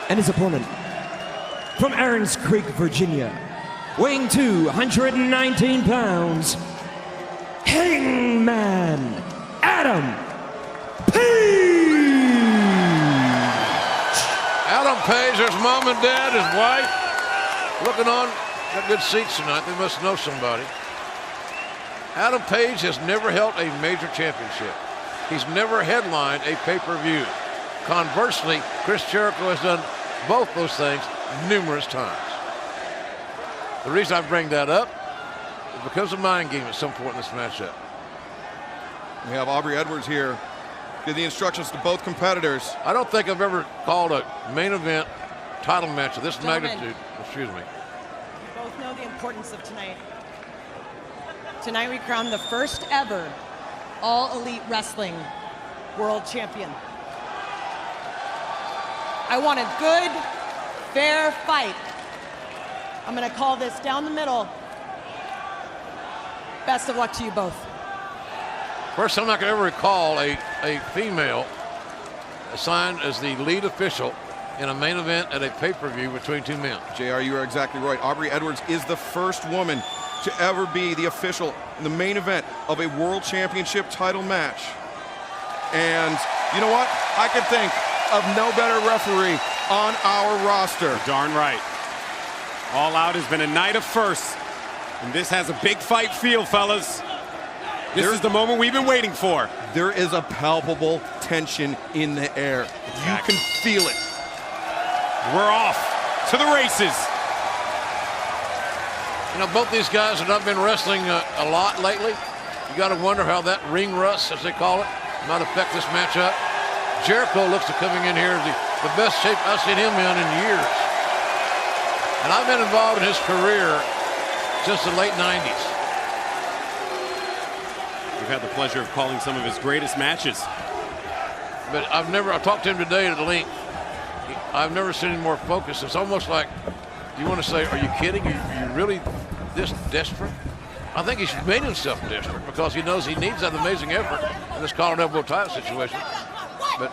And his opponent, from Aaron's Creek, Virginia, weighing 219 pounds, Hangman Adam Page! Adam Page, there's mom and dad, his wife, looking on. Got good seats tonight. They must know somebody. Adam Page has never held a major championship. He's never headlined a pay-per-view. Conversely, Chris Jericho has done both those things numerous times. The reason I bring that up is because of mind game at some point in this matchup. We have Aubrey Edwards here. Give the instructions to both competitors. I don't think I've ever called a main event title match of this magnitude. Excuse me. We both know the importance of tonight. Tonight we crown the first ever All Elite Wrestling World Champion. I want a good, fair fight. I'm gonna call this down the middle. Best of luck to you both. First time I can ever recall a female assigned as the lead official in a main event at a pay-per-view between two men. JR, you are exactly right. Aubrey Edwards is the first woman to ever be the official in the main event of a world championship title match. And you know what? I can think of no better referee on our roster. You're darn right. All Out has been a night of firsts, and this has a big fight feel, fellas. This is the moment we've been waiting for. There is a palpable tension in the air. Exactly. You can feel it. We're off to the races. You know, both these guys have not been wrestling a lot lately. You got to wonder how that ring rust, as they call it, might affect this matchup. Jericho looks to coming in here the best shape I've seen him in years. And I've been involved in his career since the late 90s. We've had the pleasure of calling some of his greatest matches. But I talked to him today at length. I've never seen him more focused. It's almost like, you want to say, are you kidding? Are you really this desperate? I think he's made himself desperate because he knows he needs that amazing effort in this collar and elbow tie situation. But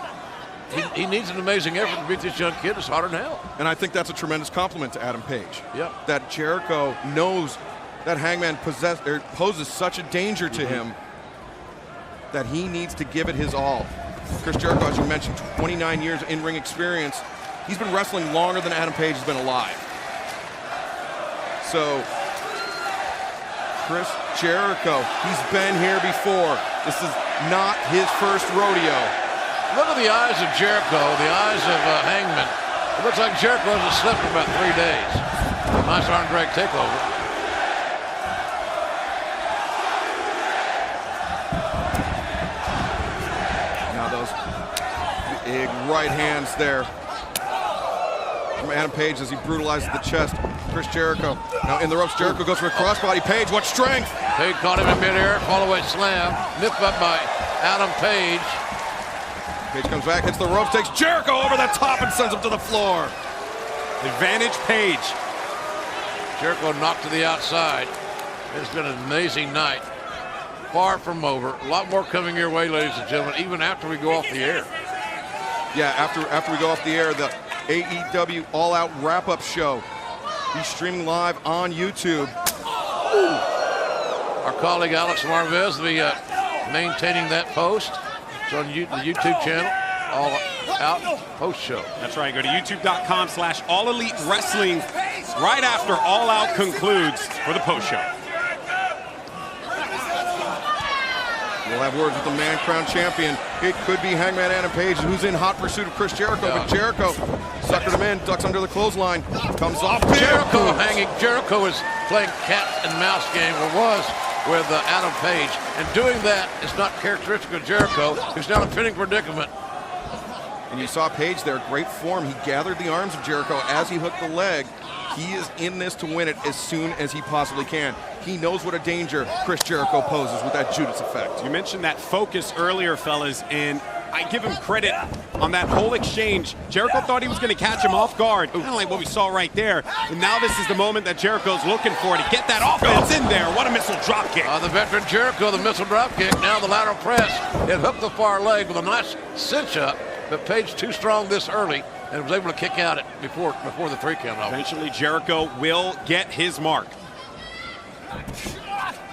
he needs an amazing effort to beat this young kid. It's harder than hell. And I think that's a tremendous compliment to Adam Page. Yep. That Jericho knows that Hangman poses such a danger to him that he needs to give it his all. Chris Jericho, as you mentioned, 29 years in-ring experience. He's been wrestling longer than Adam Page has been alive. So, Chris Jericho, he's been here before. This is not his first rodeo. Look at the eyes of Jericho, the eyes of Hangman. It looks like Jericho hasn't slept for about 3 days. Nice arm drag takeover. Big right hands there from Adam Page as he brutalizes the chest. Chris Jericho now in the ropes. Jericho goes for a crossbody. Page, what strength! Page caught him in midair, fall-away slam, nipped up by Adam Page. Page comes back, hits the ropes, takes Jericho over the top and sends him to the floor. Advantage Page. Jericho knocked to the outside. It's been an amazing night. Far from over. A lot more coming your way, ladies and gentlemen, even after we go off the air. Yeah, after we go off the air, the AEW All Out wrap-up show. He's streaming live on YouTube. Our colleague Alex Marvez will be maintaining that post. It's on the YouTube channel, All Out post show. That's right. Go to youtube.com/All Elite Wrestling right after All Out concludes for the post show. We'll have words with the man crowned champion. It could be Hangman Adam Page, who's in hot pursuit of Chris Jericho, but Jericho suckered him in, ducks under the clothesline, comes off. Jericho hanging. Jericho is playing cat and mouse game, or was, with Adam Page. And doing that is not characteristic of Jericho, who's now in a pinning predicament. And you saw Page there, great form. He gathered the arms of Jericho as he hooked the leg. He is in this to win it as soon as he possibly can. He knows what a danger Chris Jericho poses with that Judas effect. You mentioned that focus earlier, fellas, and I give him credit on that whole exchange. Jericho thought he was going to catch him off guard, kind of like what we saw right there. And now this is the moment that Jericho's looking for to get that offense in there. What a missile drop kick. The veteran Jericho, the missile drop kick, now the lateral press. It hooked the far leg with a nice cinch up, but Page too strong this early. and was able to kick out before the 3 count. Eventually, Jericho will get his mark.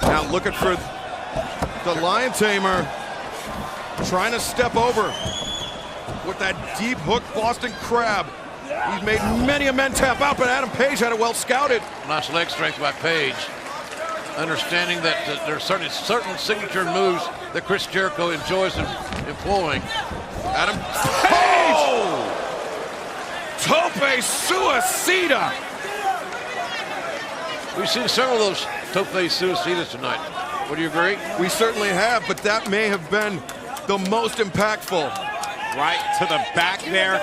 Now looking for the Lion Tamer, trying to step over with that deep hook Boston Crab. He's made many a men tap out, but Adam Page had it well scouted. Nice leg strength by Page. Understanding that there are certain signature moves that Chris Jericho enjoys employing. Adam Page! Oh! Tope Suicida! We've seen several of those Tope Suicidas tonight. Would you agree? We certainly have, but that may have been the most impactful. Right to the back there,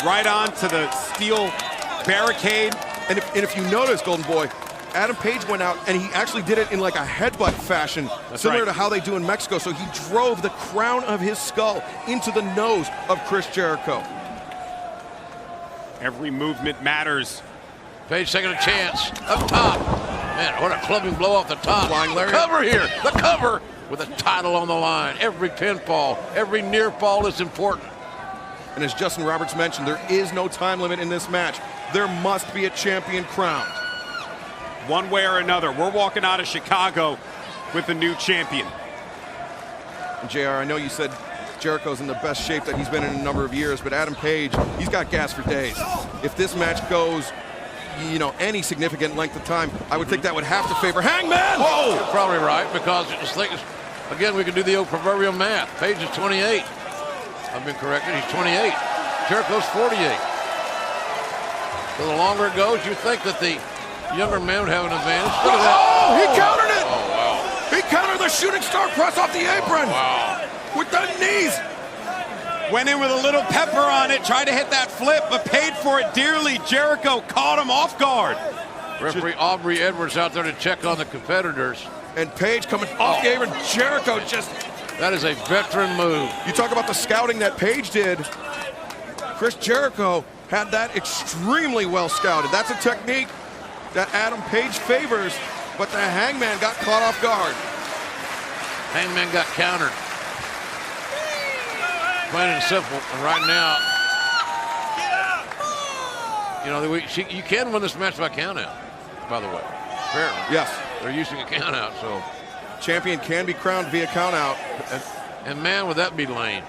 right on to the steel barricade. And if you notice, Golden Boy, Adam Page went out and he actually did it in like a headbutt fashion, similar to how they do in Mexico. So he drove the crown of his skull into the nose of Chris Jericho. Every movement matters. Page taking a chance up top. Man, what a clubbing blow off the top. Flying lariat. Cover here, the cover with a title on the line. Every pinfall, every near fall is important. And as Justin Roberts mentioned, there is no time limit in this match. There must be a champion crowned. One way or another, we're walking out of Chicago with a new champion. And JR, I know you said Jericho's in the best shape that he's been in a number of years, but Adam Page, he's got gas for days. If this match goes, you know, any significant length of time, I would think that would have to favor Hangman. Whoa! You're probably right, because just think, again, we can do the old proverbial math. Page is 28. I've been corrected, he's 28. Jericho's 48. So the longer it goes, you think that the younger man would have an advantage. Look at that. Oh, he countered it. Oh, wow. He countered the shooting star press off the apron. Wow. With the knees. Went in with a little pepper on it, tried to hit that flip, but paid for it dearly. Jericho caught him off guard. Referee Aubrey Edwards out there to check on the competitors. And Page coming off the apron. Jericho just... That is a veteran move. You talk about the scouting that Page did. Chris Jericho had that extremely well scouted. That's a technique that Adam Page favors, but the Hangman got caught off guard. Hangman got countered. Plain and simple. And right now, you know, you can win this match by countout, by the way. Apparently. Yes. They're using a countout, so. Champion can be crowned via countout. And man, would that be lame.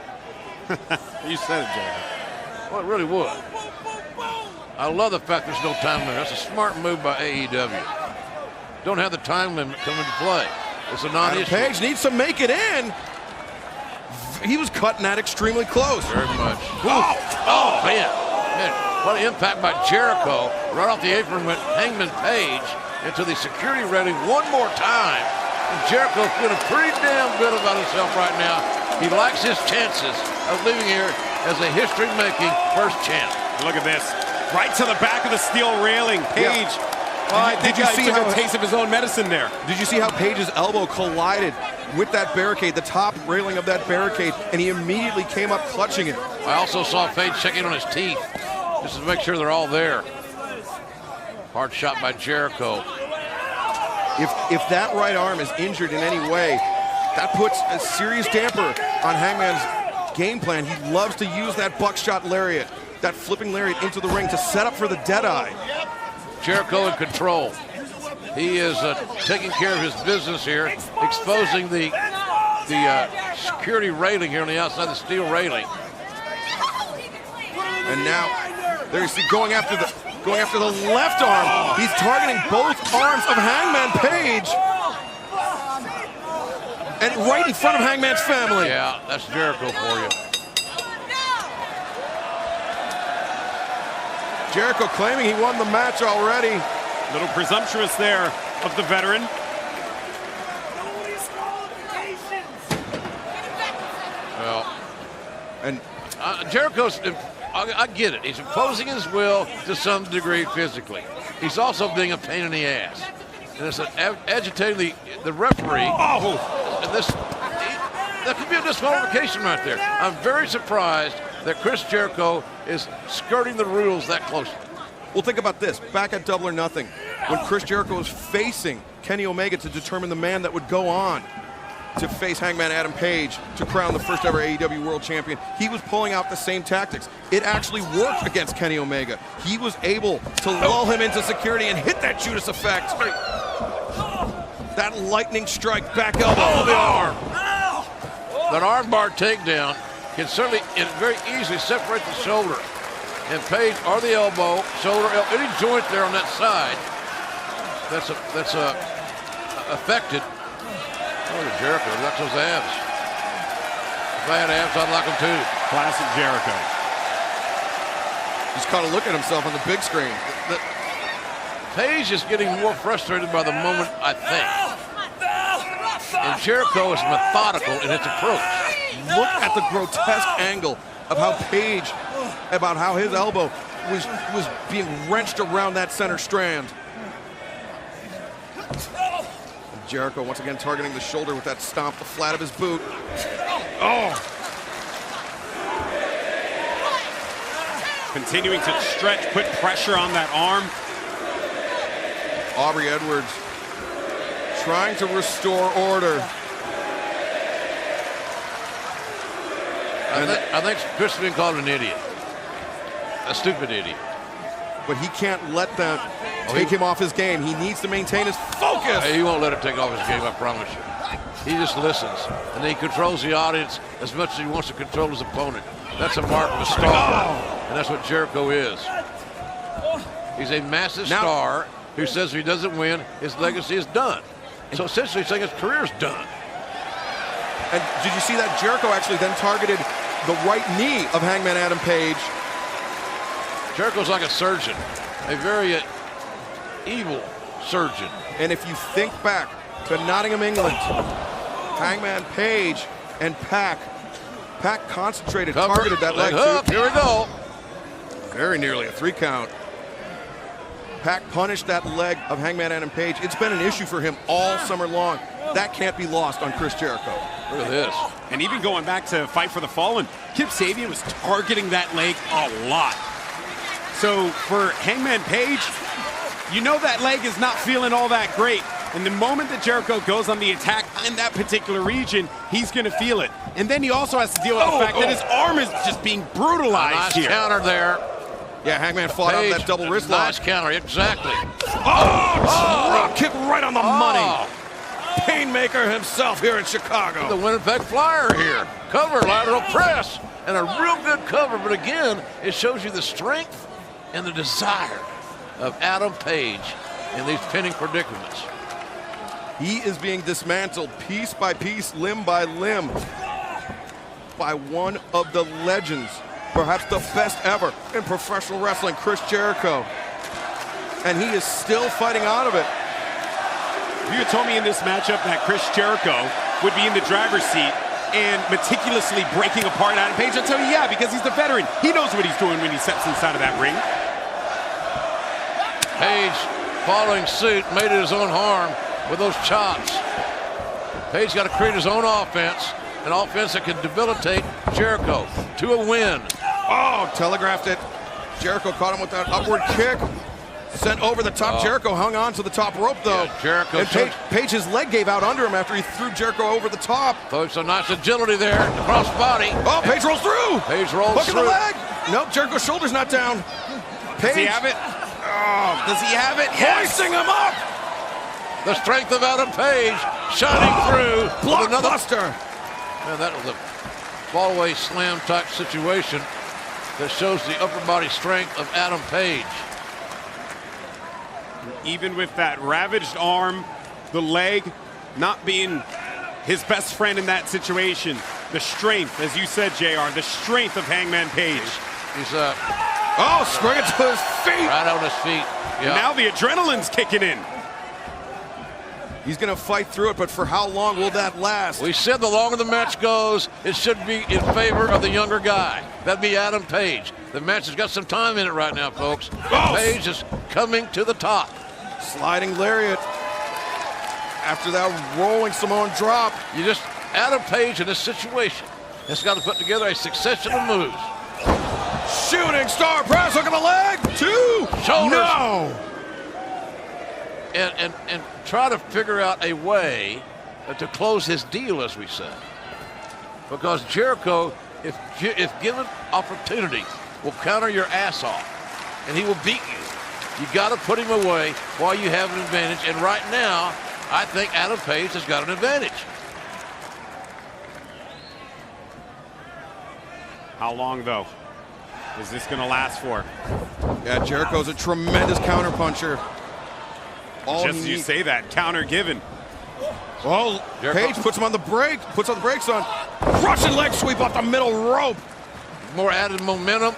You said it, Jay. Well, it really would. I love the fact there's no time limit. That's a smart move by AEW. Don't have the time limit come into play. It's a non-issue. Page needs to make it in. He was cutting that extremely close. Very much. Oh, man. What an impact by Jericho. Right off the apron went Hangman Page into the security railing one more time. And Jericho's feeling pretty damn good about himself right now. He likes his chances of leaving here as a history-making first champ. Look at this. Right to the back of the steel railing. Page. Yeah. Well, I think Did you see took how a taste of his own medicine there? Did you see how Page's elbow collided with that barricade, the top railing of that barricade, and he immediately came up clutching it? I also saw Page checking on his teeth just to make sure they're all there. Hard shot by Jericho. If that right arm is injured in any way, that puts a serious damper on Hangman's game plan. He loves to use that buckshot lariat, that flipping lariat into the ring to set up for the deadeye. Jericho in control. He is taking care of his business here, exposing the security railing here on the outside, the steel railing. And now, there you see, going after the left arm. He's targeting both arms of Hangman Page. And right in front of Hangman's family. Yeah, that's Jericho for you. Jericho claiming he won the match already. A little presumptuous there of the veteran. Well, And Jericho's, I get it. He's imposing his will to some degree physically. He's also being a pain in the ass. And it's agitating the referee. Oh! And that could be a disqualification right there. I'm very surprised that Chris Jericho is skirting the rules that closely. well, think about this. Back at Double or Nothing, when Chris Jericho was facing Kenny Omega to determine the man that would go on, to face Hangman Adam Page to crown the first ever AEW World Champion, he was pulling out the same tactics. It actually worked against Kenny Omega. He was able to lull him into security and hit that Judas effect. That lightning strike back elbow. Oh, the arm. That armbar takedown can certainly very easily separate the shoulder and Page, or the elbow, shoulder, any joint there on that side that's affected. Oh, the Jericho, that's those abs. If I had abs, I'd like them too. Classic Jericho. He's kind of looking at himself on the big screen. Page is getting more frustrated by the moment, I think. And Jericho is methodical in its approach. Look at the grotesque angle of how Page, about how his elbow was being wrenched around that center strand. And Jericho once again targeting the shoulder with that stomp, the flat of his boot. Oh! Continuing to stretch, put pressure on that arm. Aubrey Edwards trying to restore order. I think Chris has been called an idiot. A stupid idiot. But he can't let that take him off his game. He needs to maintain his focus. He won't let it take off his game, I promise you. He just listens, and then he controls the audience as much as he wants to control his opponent. That's a mark of a star, and that's what Jericho is. He's a massive star who says if he doesn't win, his legacy is done. So essentially he's saying his career's done. And did you see that Jericho actually then targeted the right knee of Hangman Adam Page? Jericho's like a surgeon, a very evil surgeon. And if you think back to Nottingham, England, Hangman Page and Pac concentrated, targeted that leg hook. too. Here we go. Very nearly a 3 count. Pac punished that leg of Hangman Adam Page. It's been an issue for him all summer long. That can't be lost on Chris Jericho. Look at this. And even going back to Fight for the Fallen, Kip Sabian was targeting that leg a lot. So for Hangman Page, you know that leg is not feeling all that great. And the moment that Jericho goes on the attack in that particular region, he's going to feel it. And then he also has to deal with the fact that his arm is just being brutalized Nice counter there. Yeah, Hangman fought on that double wrist lock. Nice counter, exactly. Drop kick right on the money. Painmaker himself here in Chicago. The Winnipeg Flyer here. Cover, lateral press, and a real good cover. But again, it shows you the strength and the desire of Adam Page in these pinning predicaments. He is being dismantled piece by piece, limb by limb, by one of the legends, perhaps the best ever in professional wrestling, Chris Jericho. And he is still fighting out of it. If you had told me in this matchup that Chris Jericho would be in the driver's seat and meticulously breaking apart Adam Page, I'd tell you, yeah, because he's the veteran. He knows what he's doing when he steps inside of that ring. Page, following suit, made it his own harm with those chops. Page got to create his own offense, an offense that can debilitate Jericho to a win. Oh, telegraphed it. Jericho caught him with that upward kick. Sent over the top. Jericho hung on to the top rope, though. Yeah, Jericho. And Page's leg gave out under him after he threw Jericho over the top. Folks, some nice agility there. The cross body. Oh, Page rolls through. Page rolls Look through. at the leg. Nope, Jericho's shoulder's not down. Page. Does he have it? Oh, does he have it? Yes. Hoisting him up. The strength of Adam Page shining through. Blockbuster. Man, that was a fall-away slam type situation that shows the upper body strength of Adam Page. Even with that ravaged arm, the leg not being his best friend in that situation, the strength, as you said, JR, the strength of Hangman Page. He's sprung it to his feet. right on his feet. Yeah. And now the adrenaline's kicking in. He's going to fight through it, but for how long will that last? We said the longer the match goes, it should be in favor of the younger guy. That'd be Adam Page. The match has got some time in it right now, folks. Page is coming to the top. Sliding lariat. After that rolling Samoan drop. Adam Page in this situation has got to put together a succession of moves. Shooting star press, hook of the leg. 2. Shoulders. No. And try to figure out a way to close his deal, as we say. Because Jericho, if given opportunity, will counter your ass off, and he will beat you. You got to put him away while you have an advantage. And right now, I think Adam Page has got an advantage. How long, though, is this going to last for? Yeah, Jericho's a tremendous counterpuncher. Just as you say that, counter given. Oh, Page puts him on the brake, puts on the brakes on. Russian leg sweep off the middle rope. More added momentum.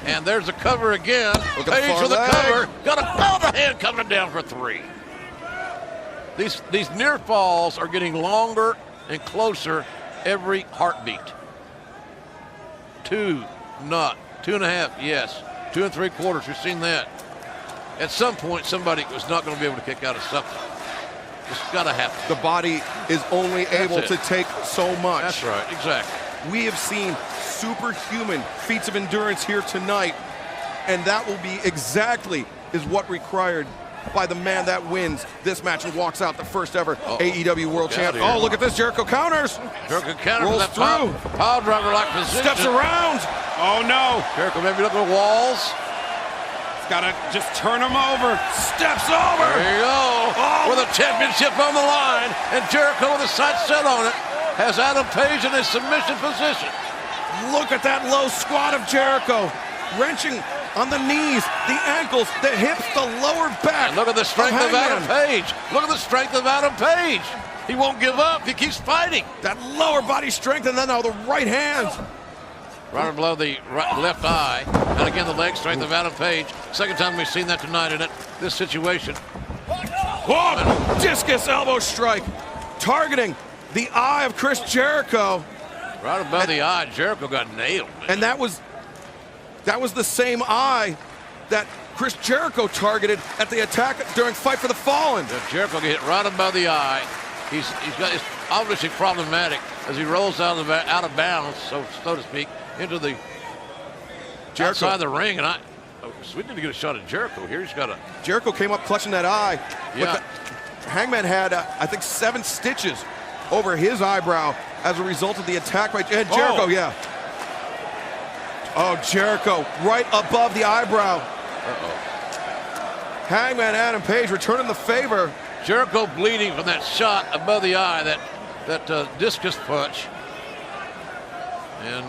And there's the cover again. Look at Page with the leg. cover. Got a hand coming down for 3. These near falls are getting longer and closer every heartbeat. 2, not. 2.5, yes. 2 3/4, we've seen that. At some point, somebody was not going to be able to kick out of something. It's got to happen. The body is only able to take so much. That's right, exactly. We have seen superhuman feats of endurance here tonight, and that will be exactly is what required by the man that wins this match and walks out the first ever AEW World Champion. Oh, look at this, Jericho counters. Jericho counters rolls that through. Power driver-like position. Steps around. Oh, no. Jericho maybe looking at walls. He's got to just turn him over. Steps over. There you go. Oh. With a championship on the line, and Jericho with his sights set on it has Adam Page in his submission position. Look at that low squat of Jericho, wrenching on the knees, the ankles, the hips, the lower back. And look at the strength of Adam Page. Look at the strength of Adam Page. He won't give up. He keeps fighting. That lower body strength, and then now the right hand. Right below the left eye. And again, the leg strength of Adam Page. Second time we've seen that tonight in this situation. Oh, discus elbow strike, targeting the eye of Chris Jericho. Right above the eye, Jericho got nailed. And that was the same eye that Chris Jericho targeted at the attack during Fight for the Fallen. Jericho get hit right above the eye. He's obviously problematic as he rolls out of bounds, so to speak, into the outside the ring. And we need to get a shot at Jericho here. Jericho came up clutching that eye. Yeah. Hangman had, I think, 7 stitches over his eyebrow as a result of the attack by Jericho. Yeah. Oh, Jericho right above the eyebrow. Hangman Adam Page returning the favor. Jericho bleeding from that shot above the eye, that discus punch. And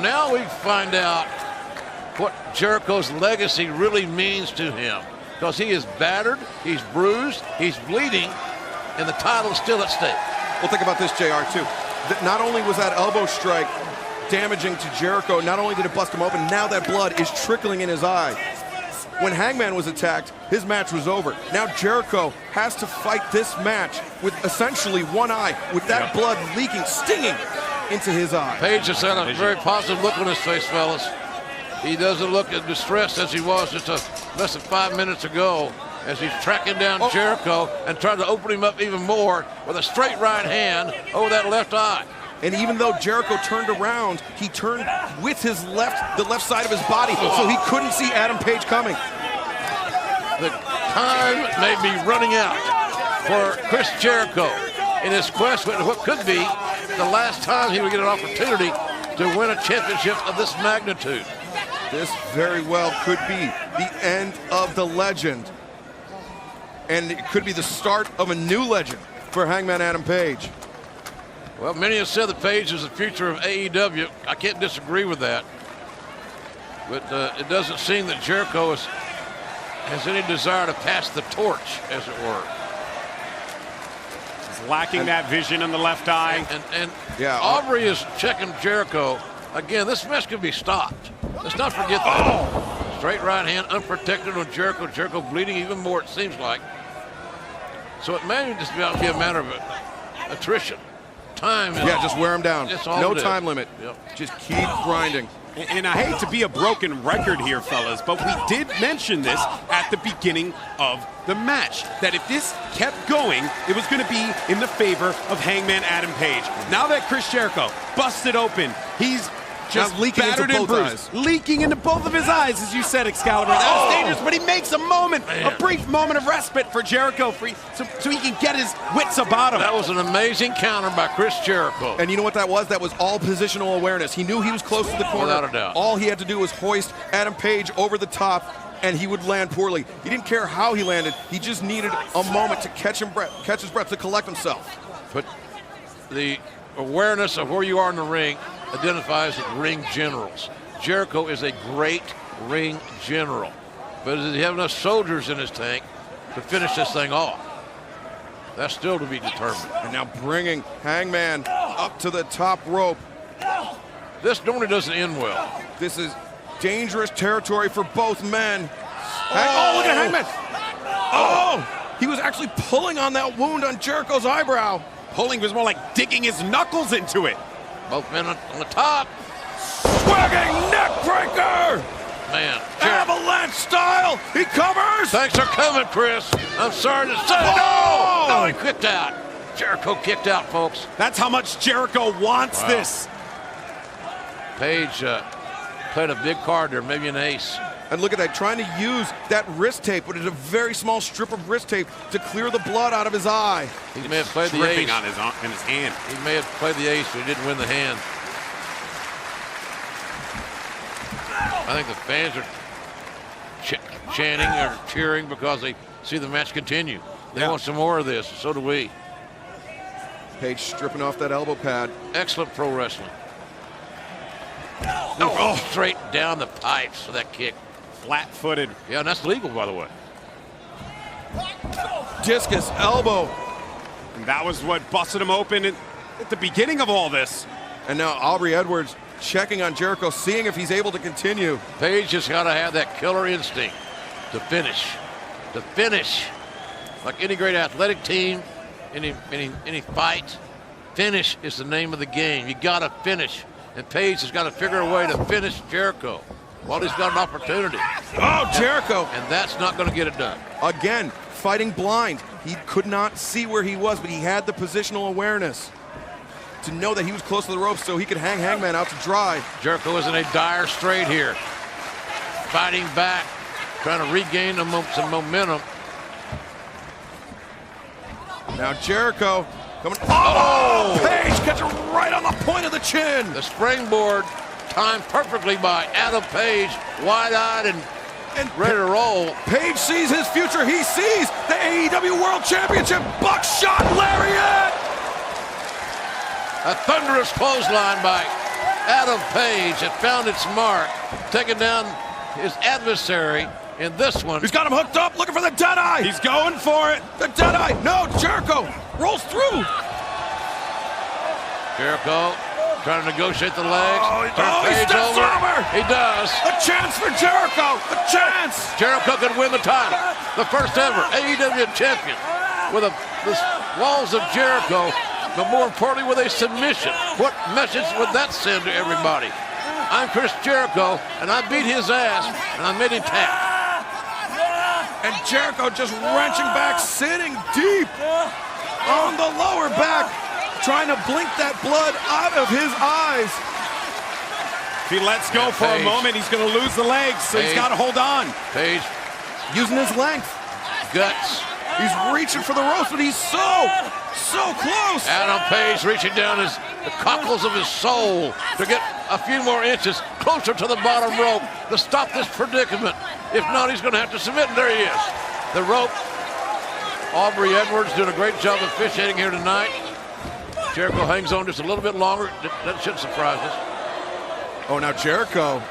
now we find out what Jericho's legacy really means to him. Because he is battered, he's bruised, he's bleeding, and the title is still at stake. Well, think about this, JR, too. Not only was that elbow strike damaging to Jericho, not only did it bust him open, now that blood is trickling in his eye. When Hangman was attacked, his match was over. Now Jericho has to fight this match with essentially one eye, with that blood leaking, stinging into his eye. Page has had a very positive look on his face, fellas. He doesn't look as distressed as he was just less than 5 minutes ago as he's tracking down Jericho and trying to open him up even more with a straight right hand over that left eye. And even though Jericho turned around, he turned with the left side of his body, so he couldn't see Adam Page coming. The time may be running out for Chris Jericho in his quest with what could be the last time he would get an opportunity to win a championship of this magnitude. This very well could be the end of the legend. And it could be the start of a new legend for Hangman Adam Page. Well, many have said that Page is the future of AEW. I can't disagree with that. But it doesn't seem that Jericho has any desire to pass the torch, as it were. He's lacking that vision in the left eye. And Aubrey is checking Jericho. Again, this match can be stopped. Let's not forget that. Straight right hand, unprotected on Jericho. Jericho bleeding even more, it seems like. So it may just be a matter of attrition. Time. Just wear him down. No time limit. Yep. Just keep grinding. And I hate to be a broken record here, fellas, but we did mention this at the beginning of the match, that if this kept going, it was going to be in the favor of Hangman Adam Page. Now that Chris Jericho busted open, he's just leaking into battered and both bruised. Leaking into both of his eyes, as you said, Excalibur. That was dangerous, but he makes a moment, a brief moment of respite for Jericho so he can get his wits about him. That was an amazing counter by Chris Jericho. And you know what that was? That was all positional awareness. He knew he was close to the corner. Without a doubt. All he had to do was hoist Adam Page over the top, and he would land poorly. He didn't care how he landed. He just needed a moment to catch his breath, to collect himself. But the awareness of where you are in the ring identifies as ring generals. Jericho is a great ring general. But does he have enough soldiers in his tank to finish this thing off? That's still to be determined. And now bringing Hangman up to the top rope. This normally doesn't end well. This is dangerous territory for both men. Oh, look at Hangman. Oh, he was actually pulling on that wound on Jericho's eyebrow. Pulling was more like digging his knuckles into it. Both men on the top. Swagging neck breaker. Man, Avalanche style. He covers. thanks for coming, Chris. I'm sorry to say. Oh! No, he kicked out. Jericho kicked out, folks. That's how much Jericho wants this. Page played a big card there, maybe an ace. And look at that, trying to use that wrist tape, but it's a very small strip of wrist tape to clear the blood out of his eye. He may have played the Dripping ace. on in his hand. He may have played the ace, but he didn't win the hand. I think the fans are chanting or cheering because they see the match continue. They want some more of this, so do we. Page stripping off that elbow pad. Excellent pro wrestling. Straight down the pipes for that kick. Flat-footed. Yeah, and that's legal, by the way. Discus elbow. And that was what busted him open at the beginning of all this. And now Aubrey Edwards checking on Jericho, seeing if he's able to continue. Page just got to have that killer instinct to finish. To finish. Like any great athletic team, any fight, finish is the name of the game. You got to finish. And Page has got to figure a way to finish Jericho while he's got an opportunity. Oh, Jericho. And that's not going to get it done. Again, fighting blind. He could not see where he was, but he had the positional awareness to know that he was close to the ropes so he could hang Hangman out to dry. Jericho is in a dire strait here. Fighting back, trying to regain some momentum. Now Jericho coming. Oh! Page catches right on the point of the chin. The springboard timed perfectly by Adam Page, wide-eyed and ready to roll. Page sees his future. He sees the AEW World Championship buckshot lariat. A thunderous clothesline by Adam Page had found its mark, taking down his adversary in this one. He's got him hooked up, looking for the Deadeye. He's going for it. The Deadeye. No, Jericho rolls through. Jericho trying to negotiate the legs. He Page steps over. He does. A chance for Jericho. A chance. Jericho could win the title. The first ever AEW champion with the walls of Jericho, but more importantly with a submission. What message would that send to everybody? I'm Chris Jericho, and I beat his ass, and I made him tap. And Jericho just wrenching back, sitting deep on the lower back, trying to blink that blood out of his eyes. If he lets go for a moment, he's going to lose the legs, so he's got to hold on. Page Using his length. guts. He's reaching for the ropes, but he's so close. Adam Page reaching down the cockles of his soul to get a few more inches closer to the bottom rope to stop this predicament. If not, he's going to have to submit, and there he is. The rope. Aubrey Edwards doing a great job of officiating here tonight. Jericho hangs on just a little bit longer. That should surprise us. Oh, now Jericho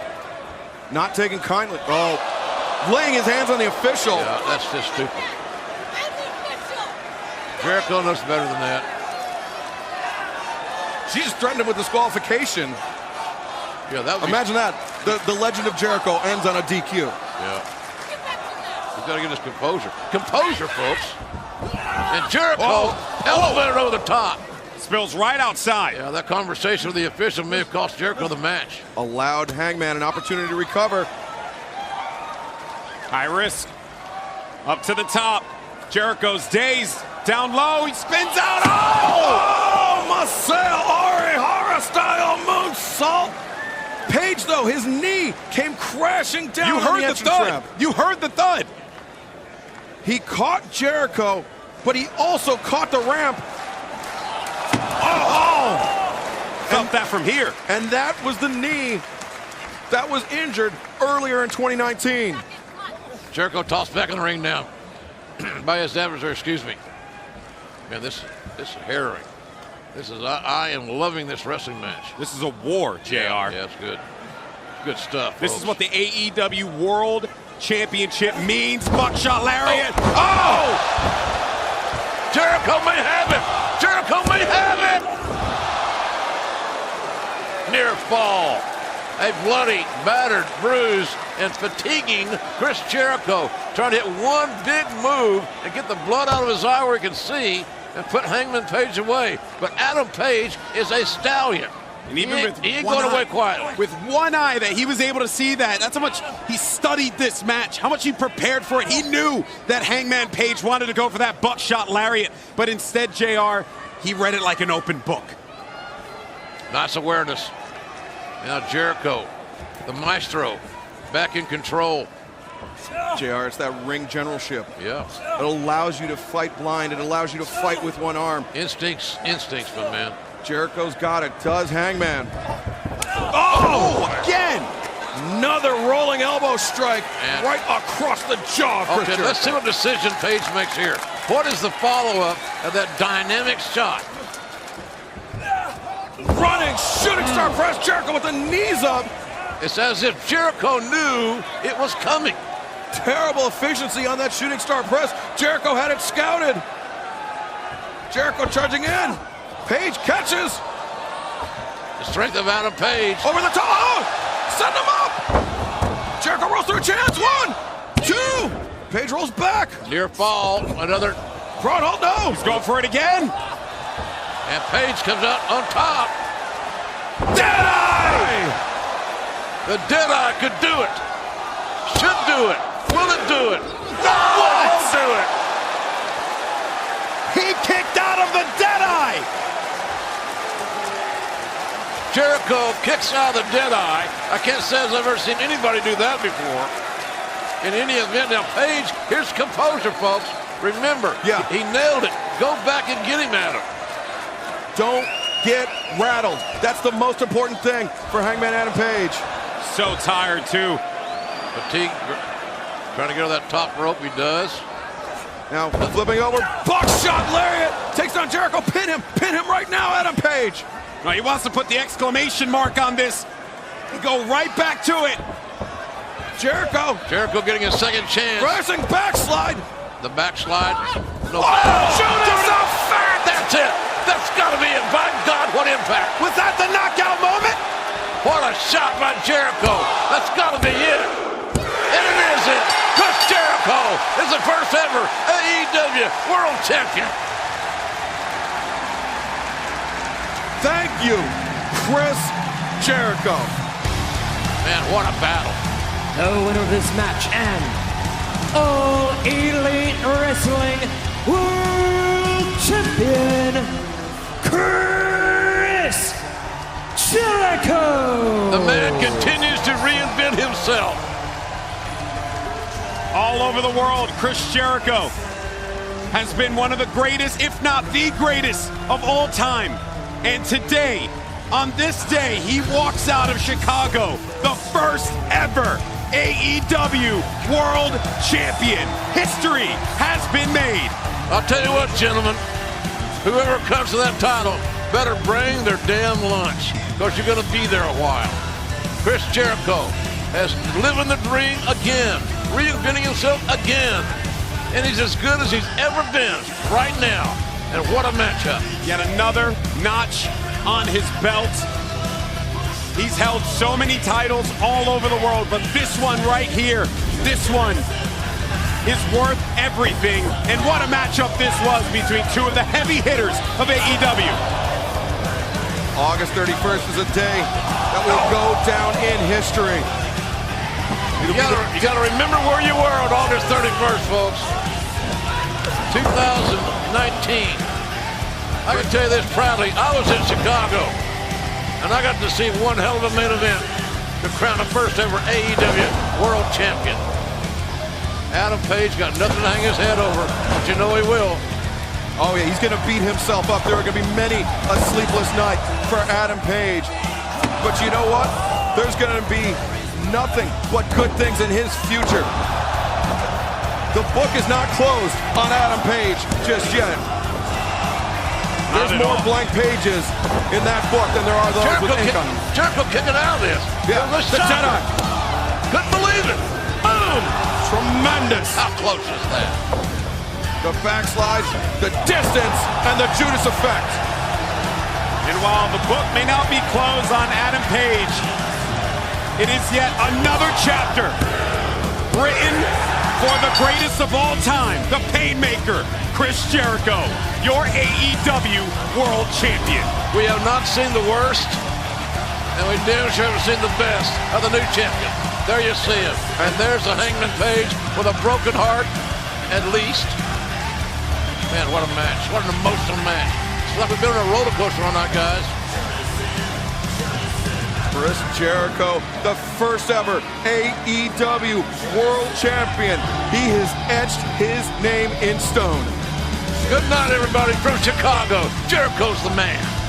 not taking kindly. Oh, laying his hands on the official. Yeah, that's just stupid. Jericho knows better than that. She just threatened him with disqualification. Yeah, that would Imagine that. The legend of Jericho ends on a DQ. Yeah. He's got to get his composure. Composure, folks. And Jericho elevated over the top. Spills right outside. Yeah, that conversation with the official may have cost Jericho the match. Allowed Hangman an opportunity to recover. High risk. Up to the top. Jericho's dazed. Down low. He spins out. Oh! Marcel Arihara style moonsault stage, though. His knee came crashing down. You on heard the the entrance thud. ramp. You heard the thud. He caught Jericho, but he also caught the ramp. Felt that from here. And that was the knee that was injured earlier in 2019. Jericho tossed back in the ring now by his adversary, excuse me. Man, this is harrowing. I am loving this wrestling match. This is a war, JR. Yeah, it's good. Good stuff. This folks. is what the AEW World Championship means. Buckshot lariat. Oh! Jericho may have it. Jericho may have it. Near fall. A bloody, battered, bruised, and fatiguing Chris Jericho trying to hit one big move and get the blood out of his eye where he can see and put Hangman Page away. But Adam Page is a stallion. And even he ain't going away quietly. With one eye that he was able to see that. That's how much he studied this match, how much he prepared for it. He knew that Hangman Page wanted to go for that buckshot lariat, but instead, JR, he read it like an open book. Nice awareness. Now Jericho, the maestro, back in control. JR, it's that ring generalship. Yeah. It allows you to fight blind. It allows you to fight with one arm. Instincts, my man. Jericho's got it. Does Hangman. Oh, again! Another rolling elbow strike And- right across the jaw. Chris Okay, Jericho. let's see what decision Page makes here. What is the follow-up of that dynamic shot? Running shooting star press. Jericho with the knees up. It's as if Jericho knew it was coming. Terrible efficiency on that shooting star press. Jericho had it scouted. Jericho charging in. Page catches. The strength of Adam Page. Over the top. Oh! Send him up. Jericho rolls through a chance. 1, 2. Page rolls back. Near fall. Another. Front hold. No. He's going for it again. And Page comes out on top. Deadeye. The Deadeye could do it. Should do it. Will it do it? Won't do it. He kicked out of the Deadeye. Jericho kicks out of the Deadeye. I can't say I've ever seen anybody do that before. In any event, now Page, here's composure, folks. Remember, Yeah. he nailed it. Go back and get him at him. Don't get rattled. That's the most important thing for Hangman Adam Page. So tired, too. Fatigue, trying to get on that top rope, he does. Now flipping over, buckshot lariat, takes down Jericho, pin him right now, Adam Page. No, he wants to put the exclamation mark on this. Go right back to it. Jericho, Jericho getting a second chance. rising backslide. The backslide. No. Shooting star fat. That's it. That's got to be it. By God, what impact. Was that the knockout moment? What a shot by Jericho. That's got to be it. And it is it. Chris Jericho is the first ever AEW World Champion. Thank you, Chris Jericho. Man, what a battle. The winner of this match and All Elite Wrestling World Champion, Chris Jericho. The man continues to reinvent himself. All over the world, Chris Jericho has been one of the greatest, if not the greatest, of all time. And today, on this day, he walks out of Chicago, the first ever AEW World Champion. History has been made. I'll tell you what, gentlemen, whoever comes to that title better bring their damn lunch, because you're going to be there a while. Chris Jericho has living the dream again, reinventing himself again, and he's as good as he's ever been right now. And what a matchup. Yet another notch on his belt. He's held so many titles all over the world, but this one right here, this one is worth everything. And what a matchup this was between two of the heavy hitters of AEW. August 31st is a day that will go down in history. You gotta remember where you were on August 31st, folks. 2019. I can tell you this proudly, I was in Chicago, and I got to see one hell of a main event. to crown the first ever AEW World Champion. Adam Page got nothing to hang his head over, but you know he will. Oh yeah, he's gonna beat himself up. There are gonna be many a sleepless night for Adam Page. But you know what? There's gonna be nothing but good things in his future. The book is not closed on Adam Page just yet. There's more blank pages in that book than there are those with ink on them. Jericho kicking out of this. Yeah, the Jedi. Couldn't believe it. Boom! Tremendous. How close is that? The backslide, the distance, and the Judas effect. And while the book may not be closed on Adam Page, it is yet another chapter written for the greatest of all time, the Painmaker, Chris Jericho, your AEW World Champion. We have not seen the worst, and we damn sure haven't seen the best of the new champion. There you see him. And there's the Hangman Page with a broken heart, at least. Man, what a match. What an emotional match. It's like we've been on a roller coaster on that, guys. Chris Jericho, the first ever AEW World Champion. He has etched his name in stone. Good night, everybody from Chicago. Jericho's the man.